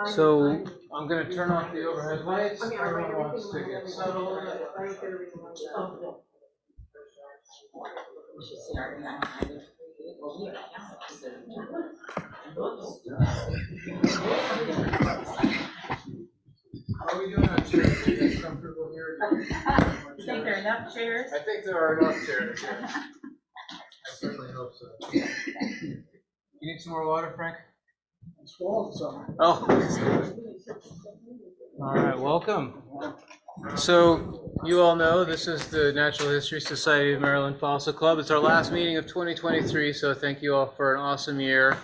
So I'm going to turn off the overhead lights. Everyone wants to get settled. How are we doing on chairs? Are you guys comfortable here? I think there are enough chairs. I think there are enough chairs. Yeah. I certainly hope so. You need some more water, Frank? Oh. All right, welcome. So you all know this is the Natural History Society of Maryland Fossil Club. It's our last meeting of 2023, so thank you all for an awesome year.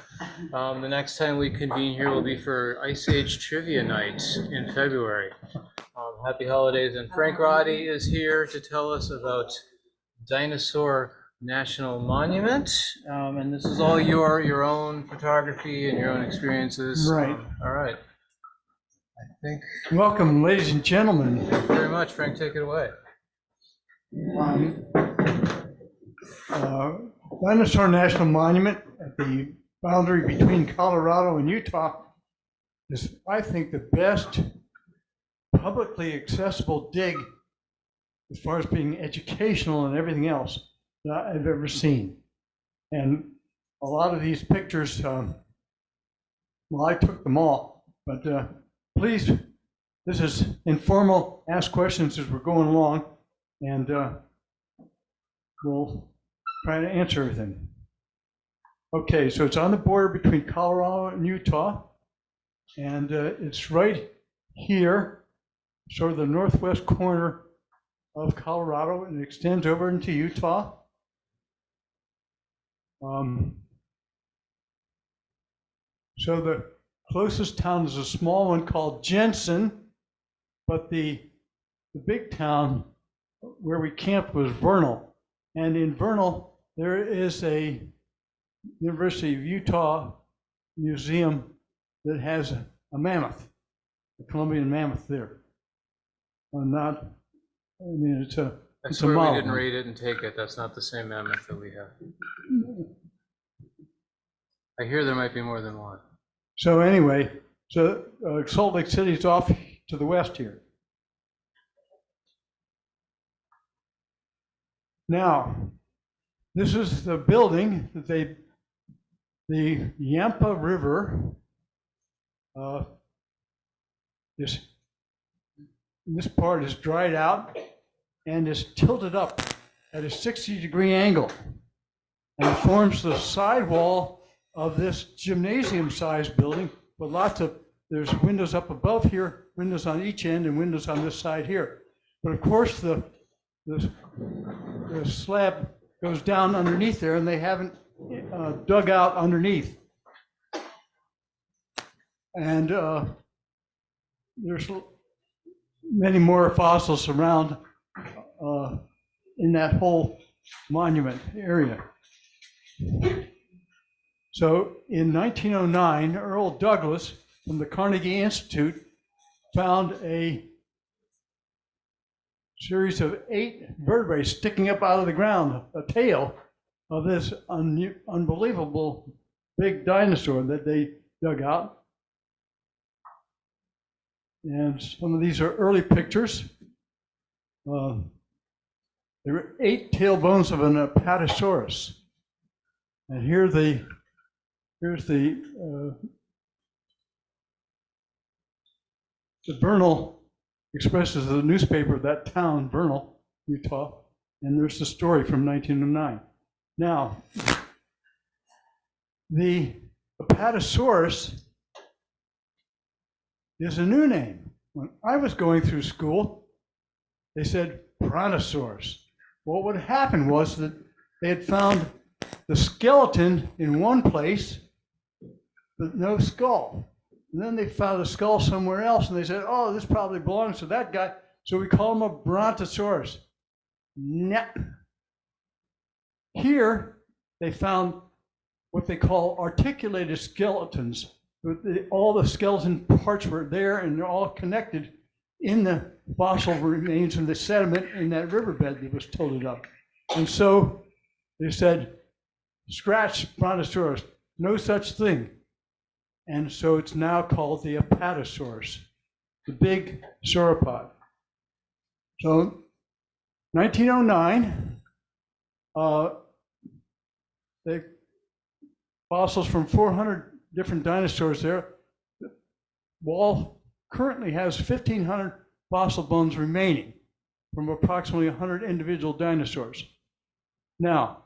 The next time we convene here will be for Ice Age Trivia Night in February. Happy holidays, and Frank Roddy is here to tell us about Dinosaur National Monument, and this is all your own photography and your own experiences. Right. All right. I think. Welcome, ladies and gentlemen. Thank you very much, Frank. Take it away. Dinosaur National Monument at the boundary between Colorado and Utah is, I think, the best publicly accessible dig as far as being educational and everything else that I've ever seen. And a lot of these pictures, well, I took them all, but please, this is informal, ask questions as we're going along, and we'll try to answer everything. Okay, so it's on the border between Colorado and Utah, and it's right here, sort of the northwest corner of Colorado, and it extends over into Utah. So the closest town is a small one called Jensen, but the big town where we camped was Vernal. And in Vernal, there is a University of Utah museum that has a mammoth, a Columbian mammoth there. It's a I swear we didn't read it and take it. That's not the same mammoth that we have. I hear there might be more than one. So anyway, Salt Lake City is off to the west here. Now, this is the building that the Yampa River this part is dried out and is tilted up at a 60-degree angle and forms the sidewall of this gymnasium-sized building, but there's windows up above here, windows on each end, and windows on this side here. But of course, the slab goes down underneath there, and they haven't dug out underneath. And there's many more fossils around in that whole monument area. So in 1909, Earl Douglass from the Carnegie Institute found a series of 8 vertebrae sticking up out of the ground, a tail of this unbelievable big dinosaur that they dug out. And some of these are early pictures. There were 8 tailbones of an Apatosaurus. And here's the Vernal expresses the newspaper of that town, Vernal, Utah, and there's the story from 1909. Now, the Apatosaurus is a new name. When I was going through school, they said Brontosaurus. What would happen was that they had found the skeleton in one place, but no skull. And then they found a skull somewhere else, and they said, oh, this probably belongs to that guy, so we call him a Brontosaurus. Nah. Here, they found what they call articulated skeletons. All the skeleton parts were there, and they're all connected in the fossil remains in the sediment in that riverbed that was tilted up. And so they said, scratch Brontosaurus, no such thing. And so it's now called the apatosaurus, the big sauropod. So 1909, the fossils from 400 different dinosaurs there. The wall currently has 1,500 fossil bones remaining from approximately 100 individual dinosaurs. Now,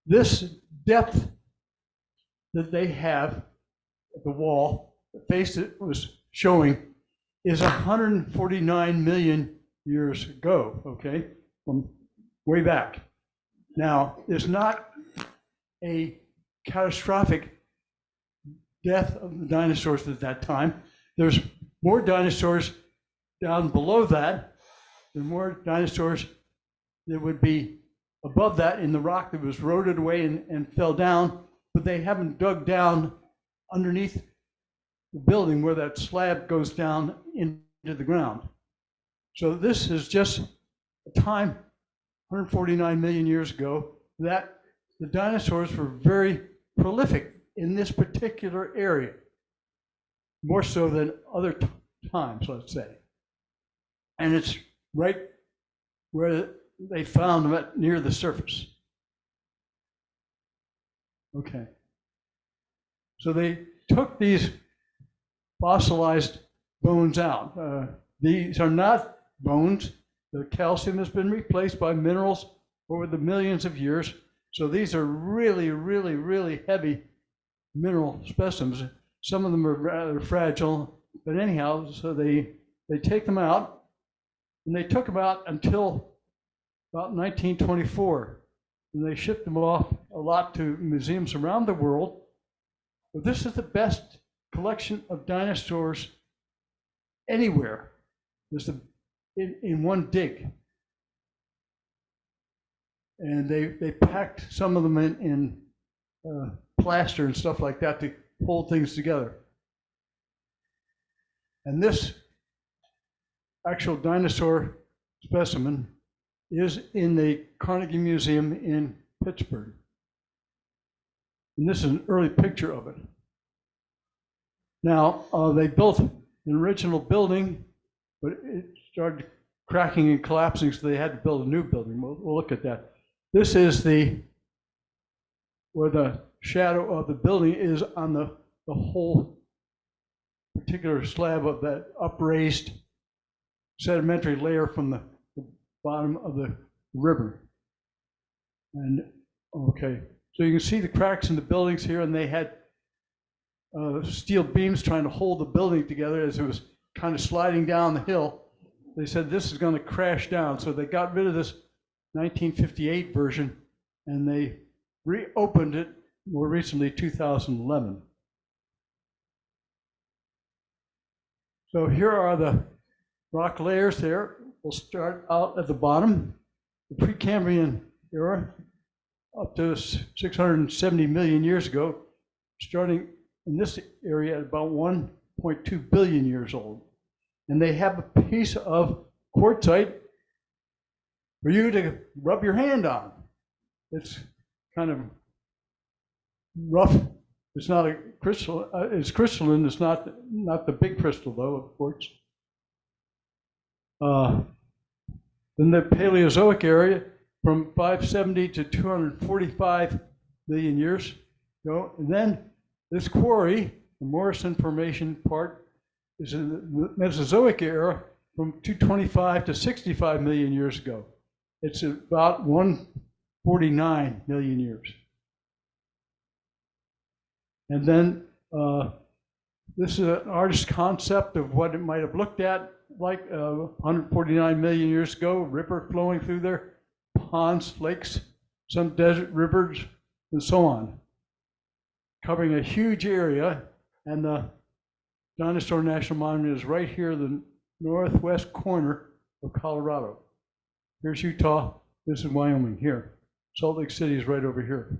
this depth that they have at the wall, the face that was showing, is 149 million years ago, okay, from way back. Now, it's not a catastrophic death of the dinosaurs at that time. There's more dinosaurs down below that. There are more dinosaurs that would be above that in the rock that was eroded away and fell down, but they haven't dug down underneath the building where that slab goes down into the ground. So this is just a time, 149 million years ago, that the dinosaurs were very prolific in this particular area, more so than other times, let's say. And it's right where they found them near the surface. Okay. So they took these fossilized bones out. These are not bones. The calcium has been replaced by minerals over the millions of years. So these are really, really, really heavy mineral specimens. Some of them are rather fragile, but anyhow, so they take them out, and they took them out until about 1924. And they shipped them off a lot to museums around the world. But this is the best collection of dinosaurs anywhere. There's in one dig. And they packed some of them in plaster and stuff like that to hold things together. And this actual dinosaur specimen is in the Carnegie Museum in Pittsburgh. And this is an early picture of it. Now, they built an original building, but it started cracking and collapsing, so they had to build a new building. We'll look at that. This is where the shadow of the building is on the whole particular slab of that upraised sedimentary layer from the bottom of the river. And okay, so you can see the cracks in the buildings here, and they had steel beams trying to hold the building together as it was kind of sliding down the hill. They said this is going to crash down, so they got rid of this 1958 version, and they reopened it more recently, 2011. So here are the rock layers there. We'll start out at the bottom, the Precambrian era, up to 670 million years ago, starting in this area at about 1.2 billion years old. And they have a piece of quartzite for you to rub your hand on. It's kind of rough. It's not a crystal. It's crystalline. It's not the big crystal, though, of course. Then the Paleozoic area from 570 to 245 million years ago. And then this quarry, the Morrison Formation part, is in the Mesozoic era from 225 to 65 million years ago. It's about 149 million years. And then this is an artist's concept of what it might have looked at like 149 million years ago, river flowing through there, ponds, lakes, some desert rivers, and so on, covering a huge area. And the Dinosaur National Monument is right here, the northwest corner of Colorado. Here's Utah, this is Wyoming here. Salt Lake City is right over here.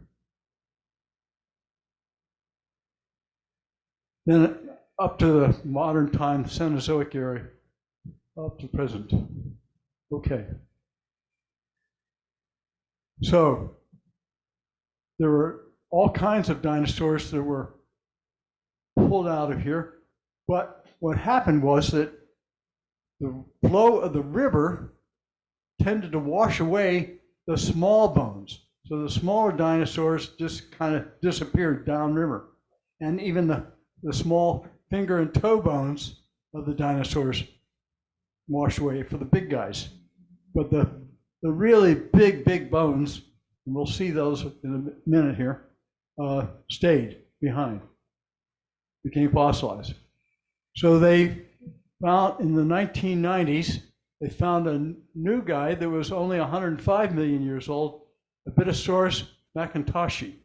Then up to the modern time, Cenozoic area, up to present. Okay. So there were all kinds of dinosaurs that were pulled out of here. But what happened was that the flow of the river tended to wash away the small bones. So the smaller dinosaurs just kind of disappeared downriver. And even the small finger and toe bones of the dinosaurs washed away for the big guys. But the really big bones, and we'll see those in a minute here, stayed behind, became fossilized. So they found in the 1990s, they found a new guy that was only 105 million years old, Abitosaurus mackintoshi,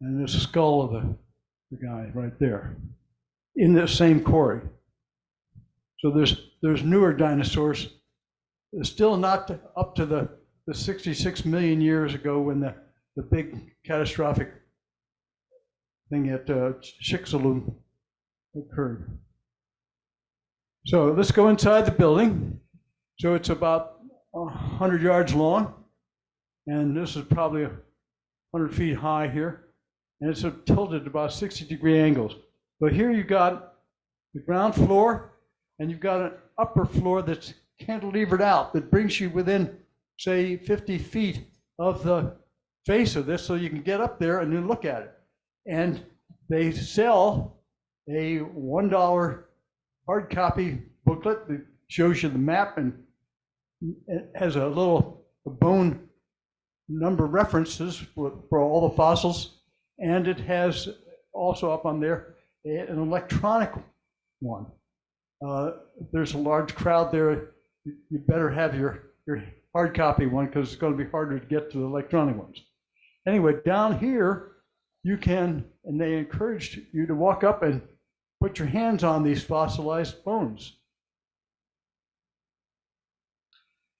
and the skull of the guy right there in the same quarry. So there's newer dinosaurs. It's still not up to the 66 million years ago when the big catastrophic thing at Chicxulub occurred. So let's go inside the building. So it's about 100 yards long, and this is probably 100 feet high here, and it's tilted about 60-degree angles. But here you've got the ground floor, and you've got an upper floor that's cantilevered out that brings you within, say, 50 feet of the face of this, so you can get up there and then look at it. And they sell a $1 hard copy booklet that shows you the map, and it has a little bone number references for all the fossils, and it has also up on there an electronic one. There's a large crowd there. You better have your hard copy one, because it's going to be harder to get to the electronic ones. Anyway, down here you can, and they encouraged you to walk up and put your hands on these fossilized bones.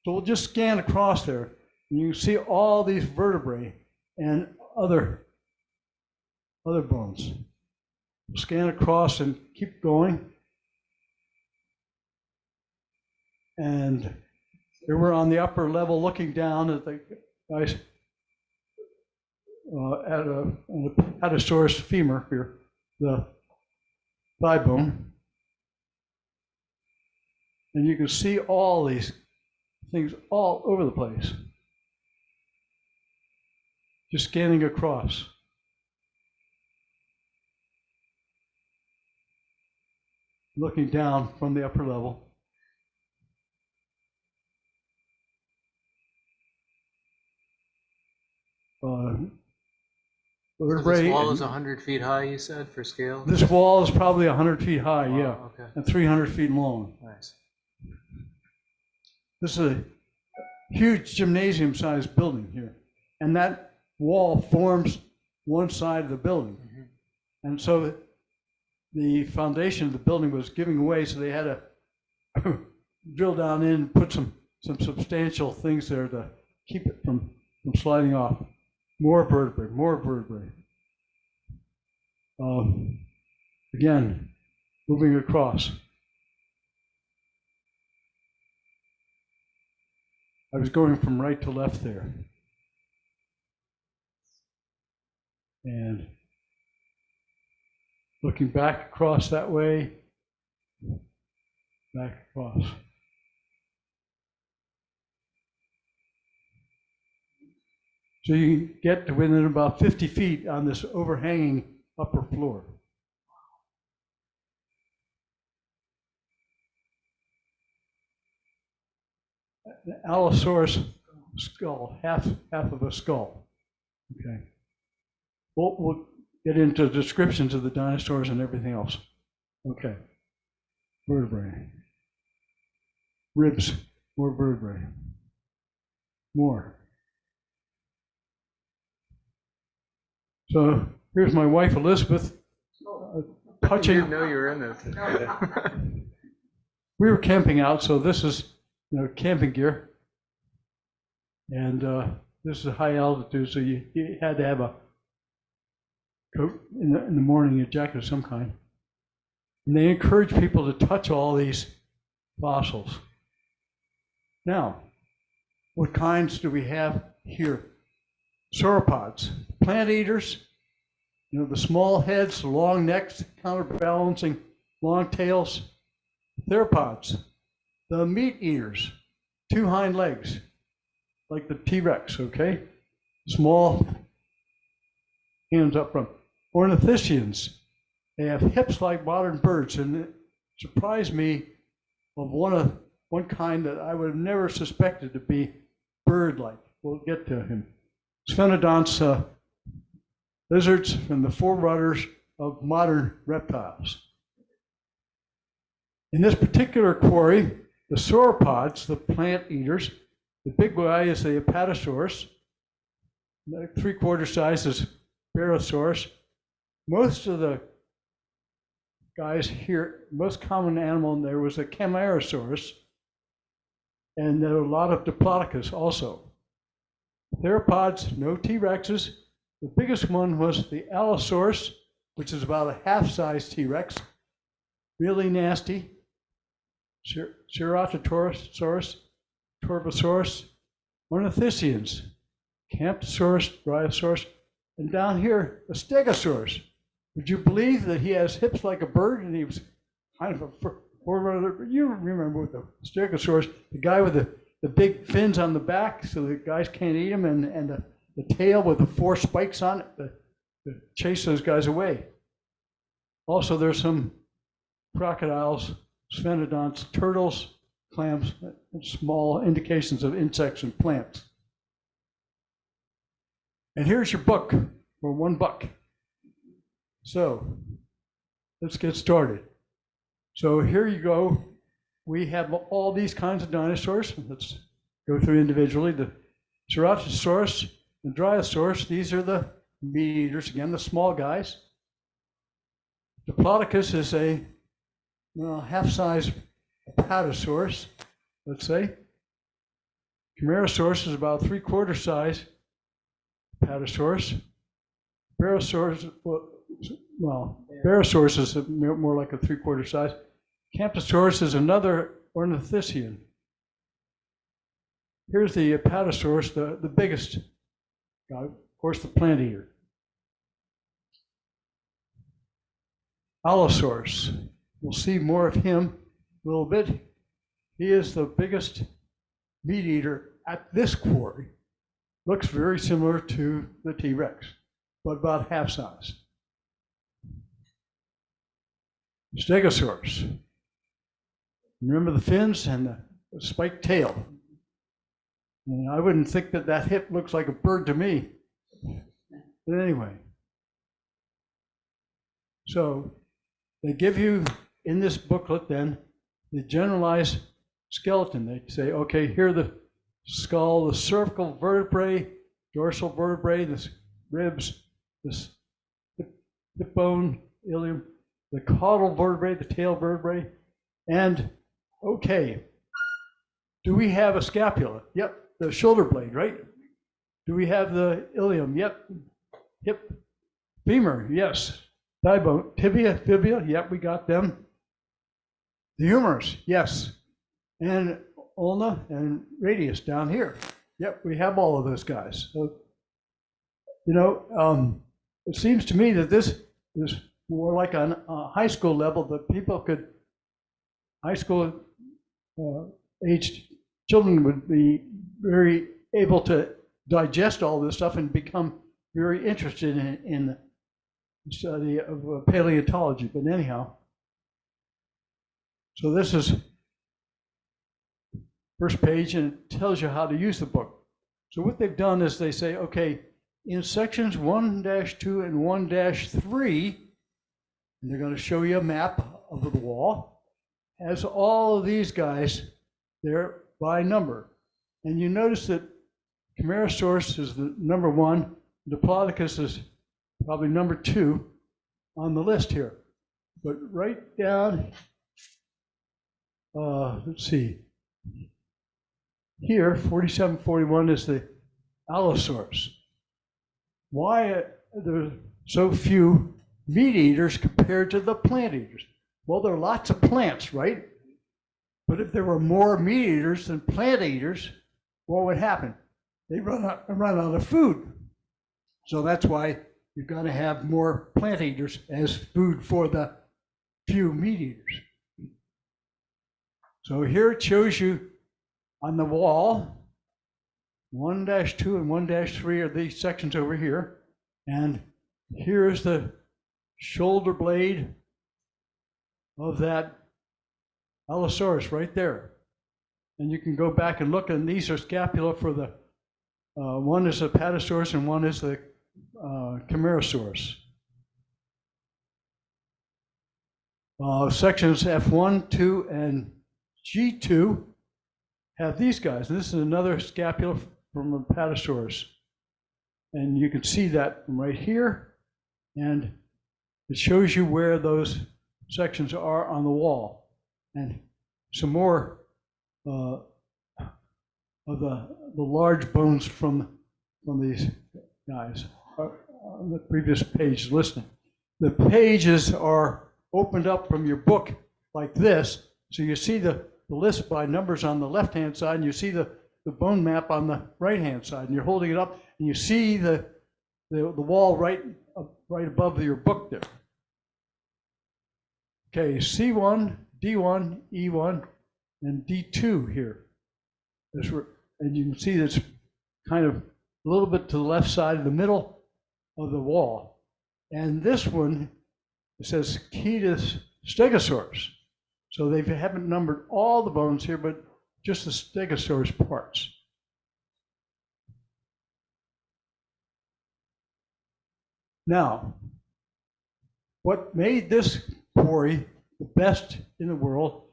So we'll just scan across there, and you can see all these vertebrae and other bones. We'll scan across and keep going. And here we're on the upper level looking down at the guys at a Apatosaurus femur here, the thigh bone. And you can see all these things all over the place. Just scanning across. Looking down from the upper level. So this wall is 100 feet high, you said, for scale? This wall is probably 100 feet high, wow, yeah, okay. and 300 feet long. Nice. This is a huge gymnasium-sized building here, and that wall forms one side of the building. Mm-hmm. And so the foundation of the building was giving away, so they had to drill down in and put some substantial things there to keep it from sliding off. More vertebrae, more vertebrae. Again, moving across. I was going from right to left there. And looking back across that way, back across. So you get to within about 50 feet on this overhanging upper floor. The Allosaurus skull, half of a skull. Okay. We'll get into descriptions of the dinosaurs and everything else. Okay. Vertebrae. Ribs, more vertebrae. More. So here's my wife Elizabeth touching. I didn't know you were in this. We were camping out, so this is camping gear, and this is high altitude, so you had to have a coat in the morning, a jacket of some kind. And they encourage people to touch all these fossils. Now, what kinds do we have here? Sauropods, plant eaters, You know, the small heads, long necks, counterbalancing, long tails, theropods, the meat eaters, 2 hind legs, like the T-Rex, okay? Small hands up front. Ornithischians, they have hips like modern birds, and it surprised me of one kind that I would have never suspected to be bird-like. We'll get to him. Sphenodonts, lizards, and the forerunners of modern reptiles. In this particular quarry, the sauropods, the plant eaters, the big guy is the Apatosaurus, 3/4 size is Barosaurus. Most of the guys here, most common animal in there was the Camarasaurus, and there were a lot of Diplodocus also. Theropods, no T-Rexes. The biggest one was the Allosaurus, which is about a half-size T-Rex, really nasty. Ceratosaurus, Torvosaurus, Ornithischians, Camptosaurus, Bryosaurus, and down here, a Stegosaurus. Would you believe that he has hips like a bird and he was kind of a forerunner? You remember with the Stegosaurus, the guy with the big fins on the back so the guys can't eat him, and the tail with the 4 spikes on it to chase those guys away. Also, there's some crocodiles, sphenodonts, turtles, clams, and small indications of insects and plants. And here's your book for $1. So let's get started. So here you go. We have all these kinds of dinosaurs. Let's go through individually. The Ceratosaurus and Dryosaurus, these are the meat eaters, again, the small guys. Diplodocus is a half-size Apatosaurus, let's say. Camarasaurus is about 3/4 size Apatosaurus. Barosaurus, Barosaurus is more like a 3/4 size. Camptosaurus is another ornithischian. Here's the Apatosaurus, the biggest guy, of course, the plant eater. Allosaurus, we'll see more of him a little bit. He is the biggest meat eater at this quarry. Looks very similar to the T-Rex, but about half size. Stegosaurus. Remember the fins and the spiked tail. And I wouldn't think that hip looks like a bird to me. But anyway. So they give you in this booklet then the generalized skeleton. They say, okay, here are the skull, the cervical vertebrae, dorsal vertebrae, this ribs, this hip bone, ilium, the caudal vertebrae, the tail vertebrae, and okay, do we have a scapula? Yep, the shoulder blade, right? Do we have the ilium? Yep. Hip, femur, yes. Thigh bone, tibia, fibula, yep, we got them. The humerus, yes. And ulna and radius down here. Yep, we have all of those guys. So, you know, it seems to me that this is more like on a high school level that people could, high school aged children would be very able to digest all this stuff and become very interested in the study of paleontology. But anyhow, so this is first page, and it tells you how to use the book. So what they've done is they say, okay, in sections 1-2 and 1-3, and they're going to show you a map of the wall, has all of these guys there by number. And you notice that Camarasaurus is the number 1, Diplodocus is probably number 2 on the list here. But right down, let's see, here, 4741 is the Allosaurus. Why are there so few meat eaters compared to the plant eaters? Well, there are lots of plants, right? But if there were more meat eaters than plant eaters, what would happen? They run out of food. So that's why you've got to have more plant eaters as food for the few meat eaters. So here it shows you on the wall, 1-2 and 1-3 are these sections over here. And here's the shoulder blade of that Allosaurus right there. And you can go back and look, and these are scapula for the, one is the Apatosaurus and one is the Camarasaurus. Sections F1, 2, and G2 have these guys. This is another scapula from Apatosaurus. And you can see that from right here. And it shows you where those sections are on the wall. And some more of the large bones from these guys on the previous page listening. The pages are opened up from your book like this, so you see the list by numbers on the left-hand side, and you see the bone map on the right-hand side, and you're holding it up, and you see the wall right above your book there. Okay, C1, D1, E1, and D2 here. And you can see that's kind of a little bit to the left side of the middle of the wall. And this one, it says Cetus Stegosaurus. So they haven't numbered all the bones here, but just the Stegosaurus parts. Now, what made this quarry the best in the world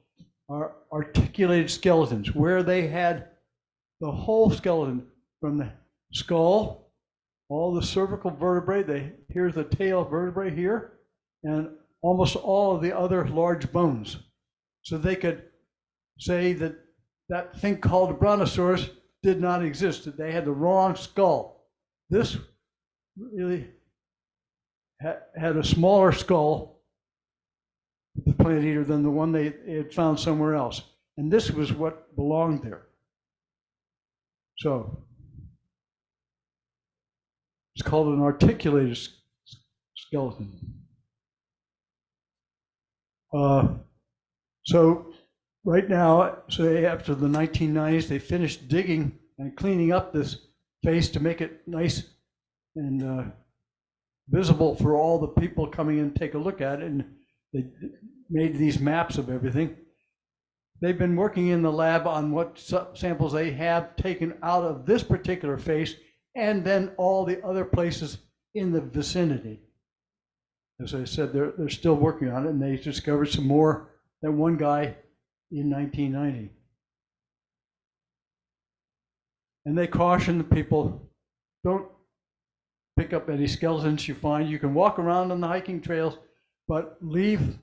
are articulated skeletons, where they had the whole skeleton from the skull, all the cervical vertebrae, here's the tail vertebrae here, and almost all of the other large bones. So they could say that that thing called a brontosaurus did not exist, that they had the wrong skull. This really had a smaller skull, the plant eater, than the one they had found somewhere else. And this was what belonged there. So it's called an articulated skeleton. So right now, say after the 1990s, they finished digging and cleaning up this face to make it nice and visible for all the people coming in to take a look at it. And they made these maps of everything. They've been working in the lab on what samples they have taken out of this particular face and then all the other places in the vicinity. As I said, they're still working on it, and they discovered some more than one guy in 1990. And they caution the people, don't pick up any skeletons you find. You can walk around on the hiking trails, but leave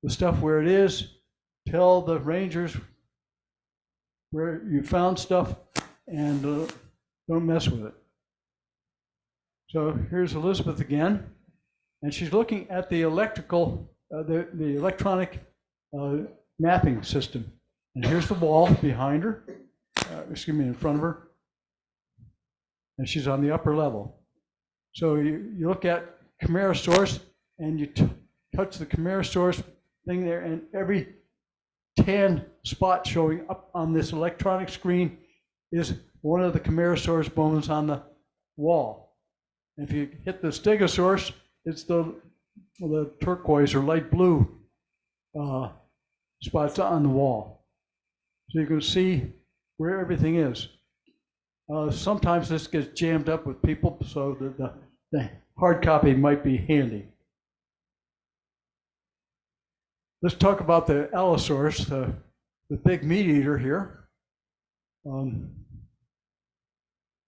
the stuff where it is. Tell the rangers where you found stuff, and don't mess with it. So here's Elizabeth again, and she's looking at the electrical, the electronic mapping system. And here's the wall behind her, in front of her, and she's on the upper level. So you look at Camarasaurus, and you touch the Camarasaurus thing there, and every tan spot showing up on this electronic screen is one of the Camarasaurus bones on the wall. And if you hit the Stegosaurus, it's the turquoise or light blue spots on the wall. So you can see where everything is. Sometimes this gets jammed up with people, so the hard copy might be handy. Let's talk about the Allosaurus, the big meat eater here.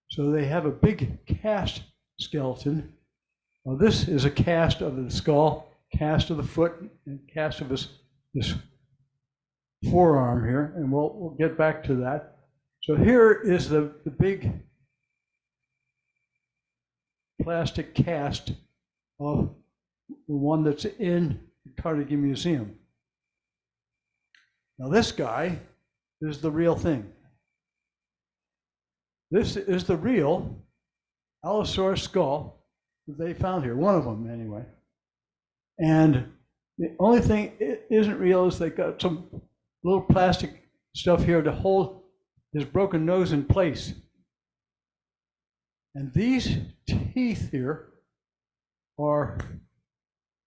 So they have a big cast skeleton. This is a cast of the skull, cast of the foot, and cast of this forearm here, and we'll get back to that. So here is the big plastic cast of the one that's in the Carnegie Museum. Now this guy is the real thing. This is the real Allosaurus skull that they found here, one of them anyway. And the only thing it isn't real is they got some little plastic stuff here to hold his broken nose in place. And these teeth here are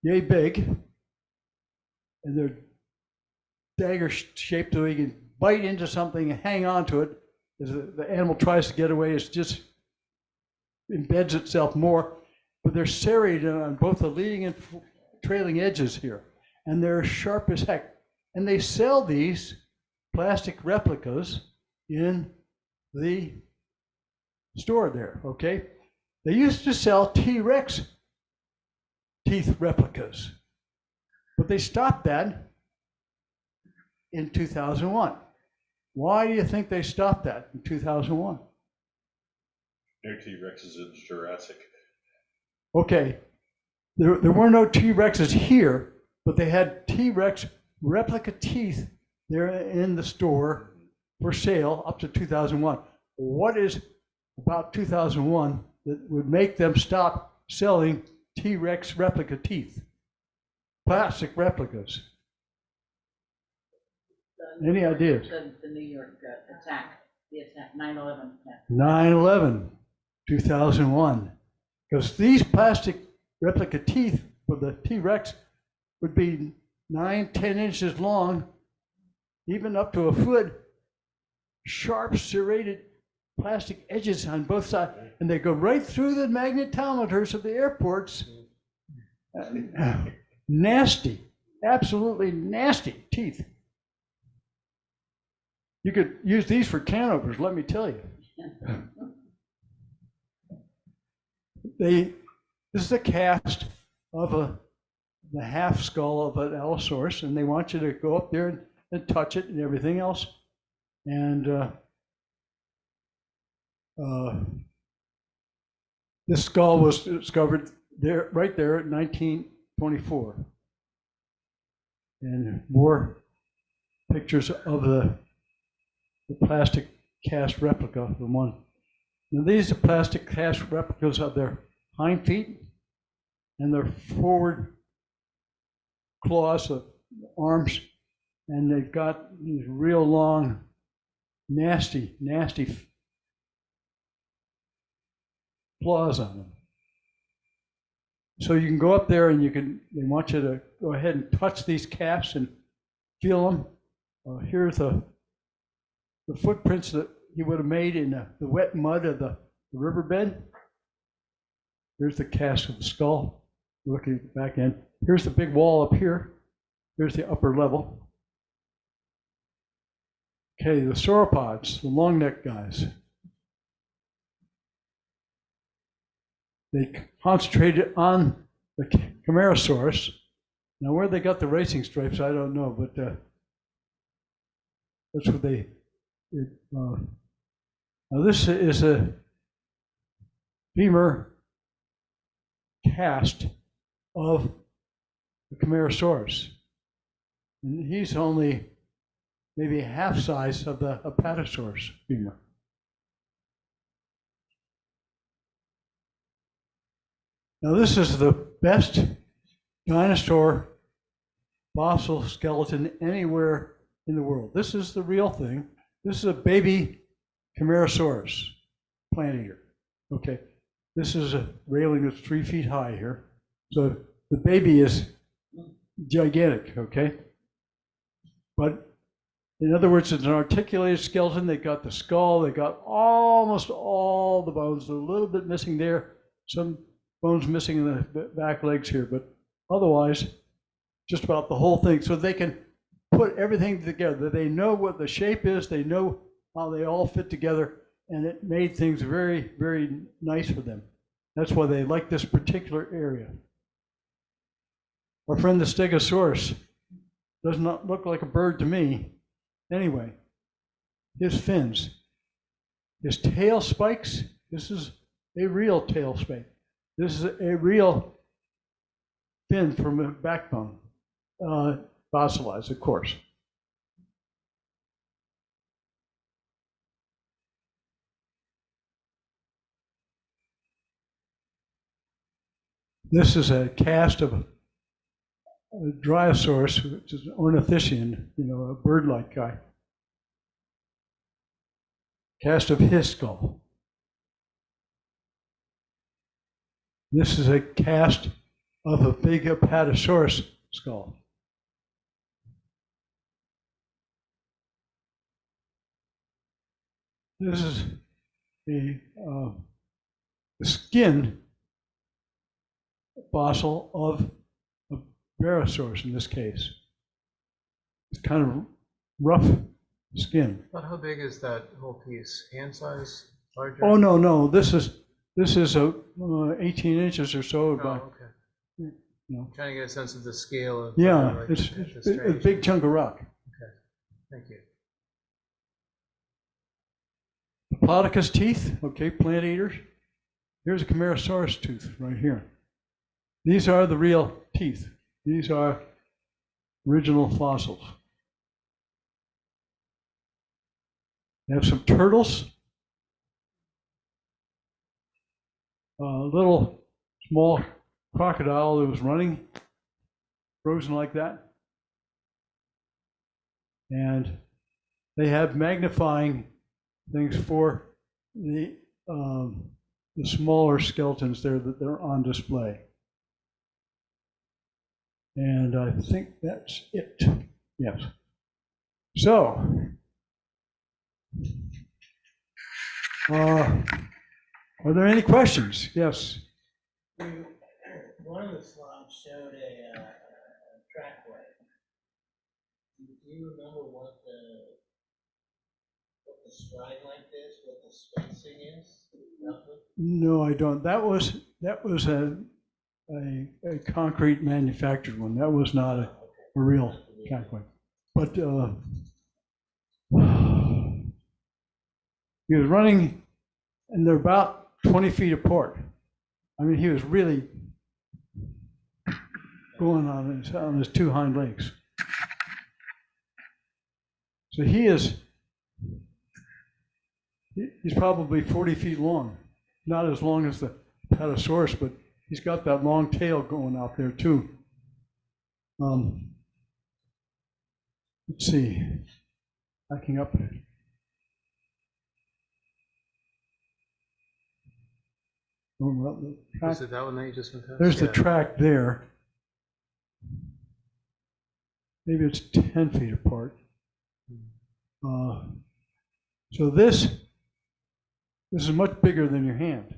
yay big, and they're dagger shaped so he can bite into something and hang on to it. As the animal tries to get away, it just embeds itself more. But they're serrated on both the leading and trailing edges here, and they're sharp as heck. And they sell these plastic replicas in the store there, okay? They used to sell T-Rex teeth replicas, but they stopped that in 2001. Why do you think they stopped that in 2001? No T-Rexes in Jurassic. Okay, there were no T-Rexes here, but they had T-Rex replica teeth there in the store for sale up to 2001. What is about 2001 that would make them stop selling T-Rex replica teeth? Plastic replicas. Any ideas? The New York attack, the attack, 9/11 attack. 9/11, 2001. Because these plastic replica teeth for the T-Rex would be 9-10 inches long, even up to a foot, sharp serrated plastic edges on both sides, and they go right through the magnetometers of the airports. Nasty, absolutely nasty teeth. You could use these for can openers, let me tell you. This is a cast of the half skull of an Allosaurus, and they want you to go up there and touch it and everything else. And this skull was discovered there, right there in 1924. And more pictures of the plastic cast replica of the one. Now these are plastic cast replicas of their hind feet and their forward claws of arms, and they've got these real long, nasty, nasty claws on them. So you can go up there and they want you to go ahead and touch these casts and feel them. Here's the footprints that he would have made in the wet mud of the riverbed. Here's the cast of the skull, looking at the back end. Here's the big wall up here. Here's the upper level. Okay, the sauropods, the long neck guys. They concentrated on the Camarasaurus. Now, where they got the racing stripes, I don't know, but that's what they. Now, this is a femur cast of the Camarasaurus, and he's only maybe half size of the Apatosaurus femur. Now, this is the best dinosaur fossil skeleton anywhere in the world. This is the real thing. This is a baby Camarasaurus plant eater. Okay, this is a railing that's 3 feet high here. So the baby is gigantic, okay? But in other words, it's an articulated skeleton. They got the skull, they got almost all the bones, a little bit missing there, some bones missing in the back legs here, but otherwise, just about the whole thing. So they can put everything together. They know what the shape is, they know how they all fit together, and it made things very, very nice for them. That's why they like this particular area. Our friend the Stegosaurus does not look like a bird to me. Anyway, his fins, his tail spikes, this is a real tail spike. This is a real fin from a backbone, fossilized, of course. This is a cast of a Dryosaurus, which is an ornithischian, a bird-like guy. Cast of his skull. This is a cast of a big Apatosaurus skull. This is the skin fossil of a Barosaurus in this case. It's kind of rough skin. About how big is that whole piece? Hand size? Larger? Oh no, this is 18 inches or so. Oh, About, okay. know. Trying to get a sense of the scale of. Yeah, like, it's the a big chunk of rock. Thank you. Diplodocus teeth, okay, plant eaters. Here's a Camarasaurus tooth right here. These are the real teeth. These are original fossils. We have some turtles. A little small crocodile that was running, frozen like that. And they have magnifying things for the smaller skeletons there that they're on display. And I think that's it. Yes. So, are there any questions? Yes. One of the slides showed a trackway. Do you remember what the stride length is, what the spacing is, roughly? No, I don't. That was a concrete manufactured one. That was not a real trackway. But he was running, and they're about 20 feet apart. I mean, he was really going on his two hind legs. So he's probably 40 feet long. Not as long as the Paleosaurus, but he's got that long tail going out there too. Let's see, backing up. Is it that one that you just went past? There's the track there. Maybe it's 10 feet apart. So this is much bigger than your hand.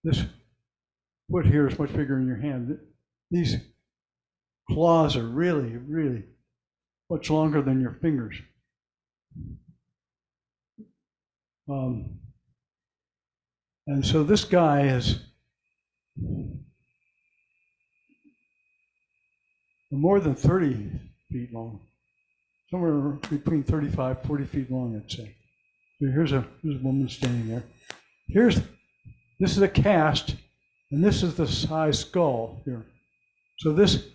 This foot here is much bigger than your hand. These claws are really, really much longer than your fingers. And so this guy is more than 30 feet long, somewhere between 35, 40 feet long, I'd say. So here's a woman standing there. This is a cast, and this is the size skull here. So this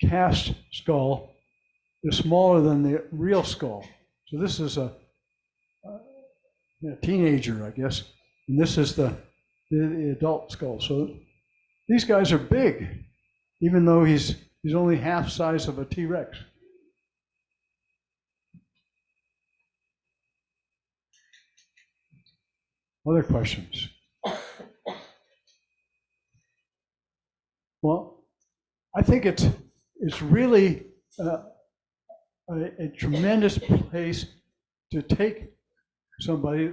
cast skull is smaller than the real skull. So this is a teenager, I guess, and this is the adult skull. So these guys are big, even though he's only half size of a T-Rex. Other questions? Well, I think it's really a tremendous place to take somebody,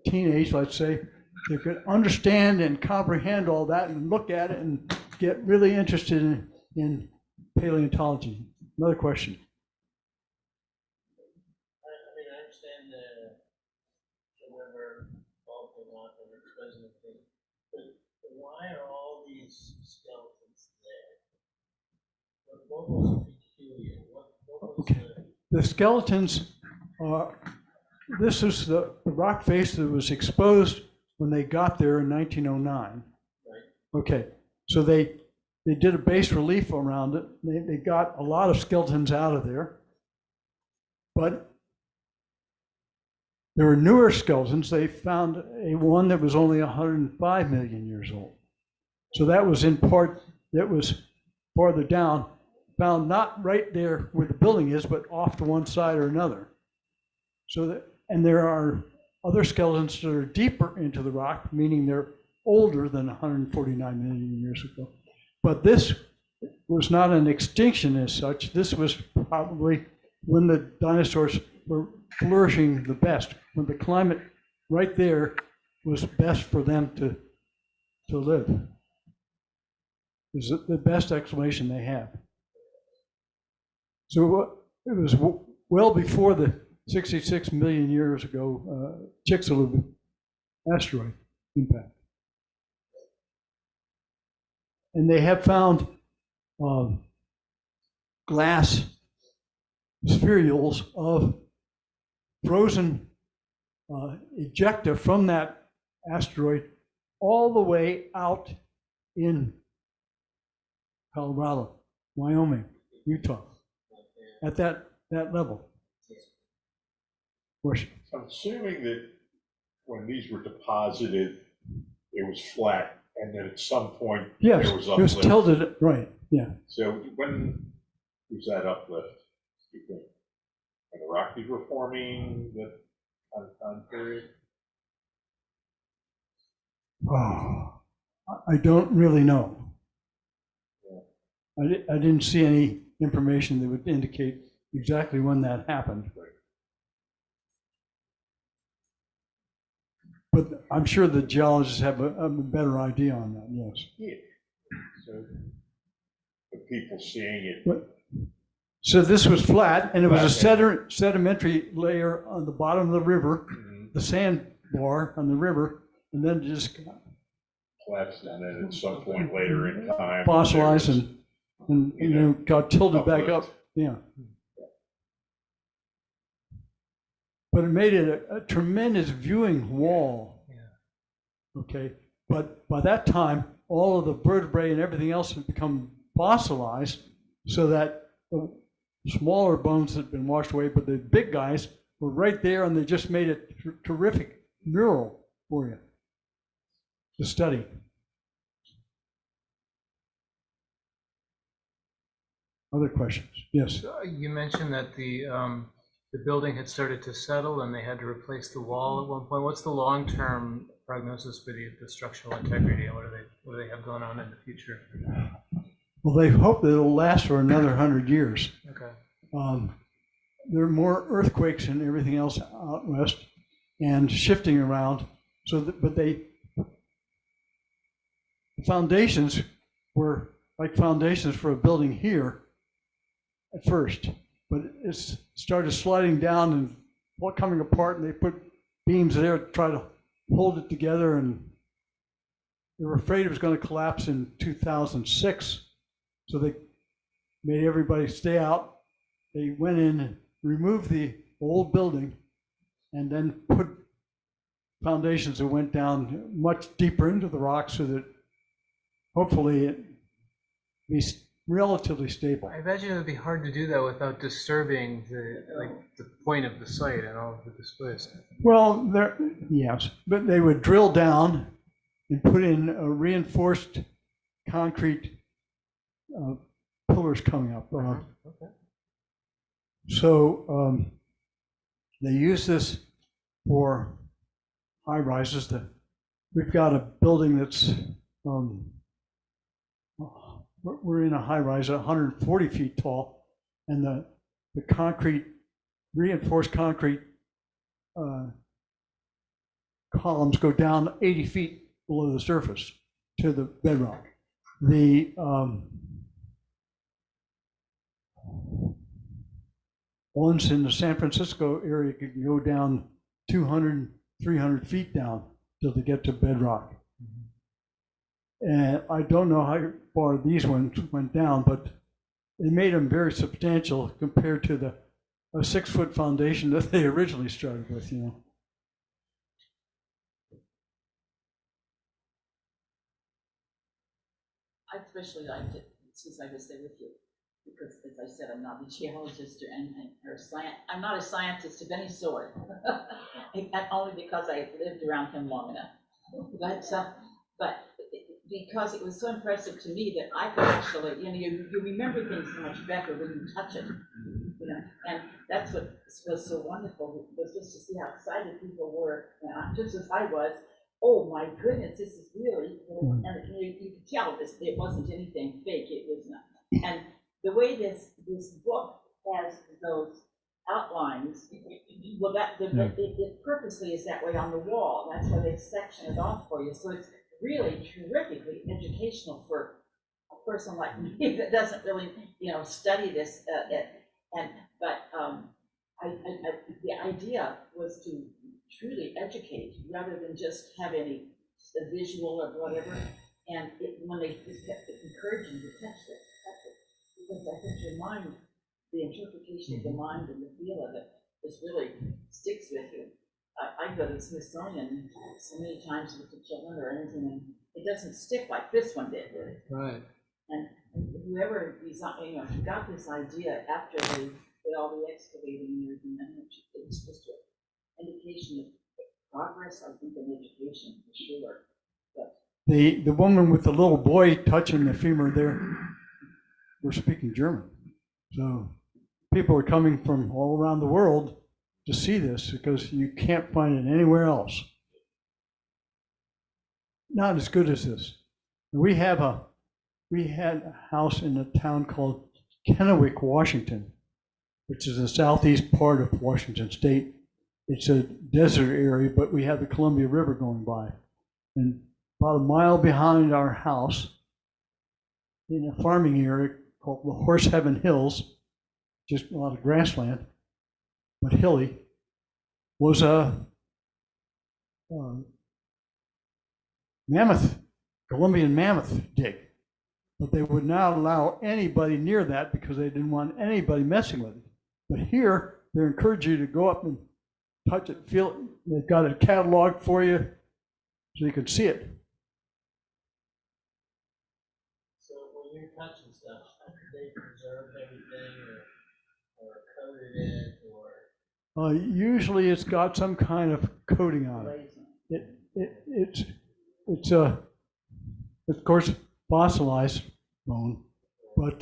teenage, let's say, who could understand and comprehend all that and look at it and get really interested in paleontology. Another question. I understand the river vaulting off and exposing the thing, but why are all these skeletons there? What was peculiar? What was The skeletons are, this is the rock face that was exposed when they got there in 1909. Right. Okay, so they did a bas relief around it. They got a lot of skeletons out of there. But there were newer skeletons. They found one that was only 105 million years old. So that was in part, that was farther down, found not right there where the building is, but off to one side or another. So that, and there are other skeletons that are deeper into the rock, meaning they're older than 149 million years ago. But this was not an extinction as such. This was probably when the dinosaurs were flourishing the best, when the climate right there was best for them to live. Is the best explanation they have. So it was well before the 66 million years ago Chicxulub asteroid impact. And they have found glass spherules of frozen ejecta from that asteroid all the way out in Colorado, Wyoming, Utah, at that level. Question. I'm assuming that when these were deposited, it was flat, and then at some point Yes, there was it was uplift. tilted, right, yeah. So when was that uplift, do you think? When the Rockies were forming, that kind of time period? Oh, I don't really know. I didn't see any information that would indicate exactly when that happened. But I'm sure the geologists have a better idea on that, yes. Yeah. So the people seeing it. But, so this was flat, and it was a sedimentary layer on the bottom of the river, the sandbar on the river, and then just Collapsed, and then at some point later in time. fossilized and you know, got tilted back up. Yeah. But it made it a tremendous viewing wall. Yeah. Okay. But by that time, all of the vertebrae and everything else had become fossilized, so that the smaller bones had been washed away, but the big guys were right there, and they just made a terrific mural for you to study. Other questions? Yes. You mentioned that the building had started to settle and they had to replace the wall at one point. What's the long-term prognosis for the structural integrity, and what do they have going on in the future? Well, they hope that it'll last for another 100 years. Okay. There are more earthquakes and everything else out west, and shifting around. So, but the foundations were like foundations for a building here at first, but it started sliding down and coming apart, and they put beams there to try to hold it together, and they were afraid it was going to collapse in 2006, so they made everybody stay out. They went in and removed the old building and then put foundations that went down much deeper into the rock, so that hopefully it be relatively stable. I imagine it would be hard to do that without disturbing the point of the site and all of the displays. Well, yes, but they would drill down and put in a reinforced concrete pillars coming up. Okay. So they use this for high rises. We've got a building that's we're in a high rise, 140 feet tall, and the concrete, reinforced concrete columns go down 80 feet below the surface to the bedrock. The ones in the San Francisco area can go down 200, 300 feet down till they get to bedrock. And I don't know how far these ones went down, but they made them very substantial compared to the 6-foot foundation that they originally started with, you know. I especially liked it, since I was there with you, because as I said, I'm not a geologist I'm not a scientist of any sort, only because I lived around him long enough. But because it was so impressive to me that I could actually, you remember things so much better when you touch it, and that's what was so wonderful, was just to see how excited people were, just as I was. Oh my goodness, this is really, and you could tell it wasn't anything fake, it was not. And the way this book has those outlines, well, it purposely is that way on the wall. That's why they section it off for you. So it's really terrifically educational for a person like me that doesn't really, study this. The idea was to truly educate rather than just have a visual or whatever. And when they just kept encouraging you to touch it, because I think your mind, the interpretation of the mind and the feel of it, just really sticks with you. I go to the Smithsonian so many times with the children or anything, and it doesn't stick like this one did. Right. And whoever designed, got this idea after they did all the excavating and everything, and it's just an indication of progress, I think, in education for sure. But the woman with the little boy touching the femur there, we're speaking German. So people are coming from all around the world to see this because you can't find it anywhere else. Not as good as this. We had a house in a town called Kennewick, Washington, which is the southeast part of Washington State. It's a desert area, but we have the Columbia River going by. And about a mile behind our house, in a farming area called the Horse Heaven Hills, just a lot of grassland, but hilly, was a Columbian mammoth dig. But they would not allow anybody near that because they didn't want anybody messing with it. But here, they encourage you to go up and touch it, feel it. They've got a catalog for you so you can see it. So when you're touching stuff, do they preserve everything or coated it or? Usually it's got some kind of coating on it. It's of course, fossilized bone, but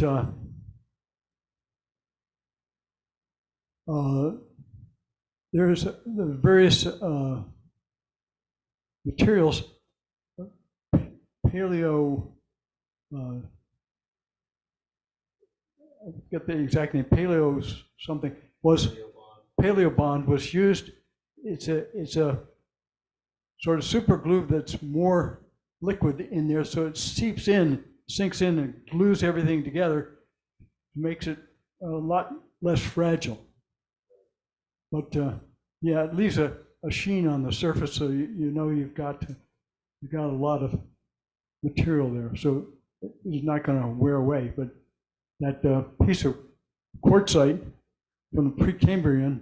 there's the various materials. Paleo, I forget the exact name. Paleo something was Paleobond was used. It's a sort of super glue that's more liquid in there, so it seeps in, sinks in, and glues everything together, makes it a lot less fragile. But yeah, it leaves a sheen on the surface, so you know you've got a lot of material there, so it's not going to wear away. But that piece of quartzite from the Precambrian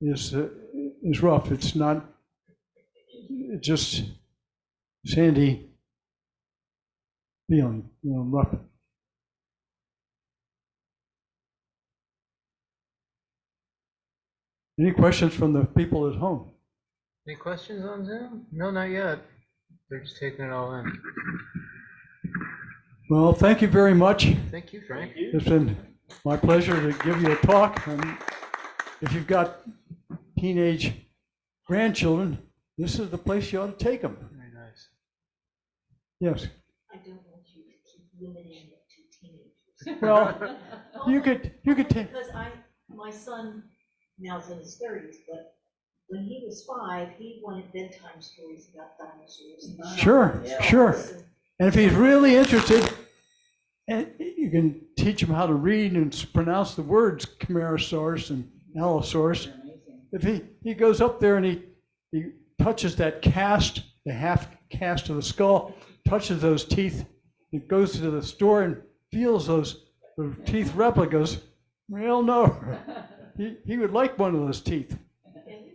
is rough. It's not. It's just sandy feeling, rough. Any questions from the people at home? Any questions on Zoom? No, not yet. They're just taking it all in. Well, thank you very much. Thank you, Frank. It's been my pleasure to give you a talk. And if you've got teenage grandchildren, this is the place you ought to take them. Very nice. Yes. I don't want you to keep limiting it to teenagers. Well, you could take. Because my son now's in his 30s, but when he was 5, he wanted bedtime stories about dinosaurs. Sure, sure. And if he's really interested, and you can teach him how to read and pronounce the words Camarasaurus and Allosaurus. If he goes up there and he touches that cast, the half cast of the skull, touches those teeth, he goes to the store and feels those teeth replicas, well, no, he would like one of those teeth. And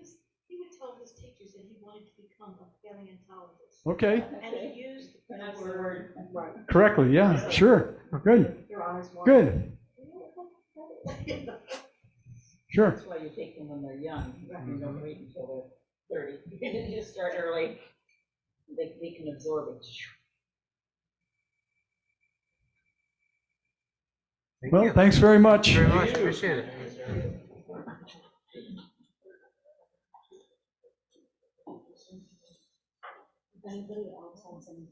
he would tell his teachers that he wanted to become a paleontologist. Okay. And he used the word right. Correctly, yeah, sure. Good. Your eyes wide. Good. Sure. that's why you take them when they're young. You don't wait until they're 30. You start early. They can absorb it. Thank Well, you. thanks very much. Very much, appreciate it. If anybody else has any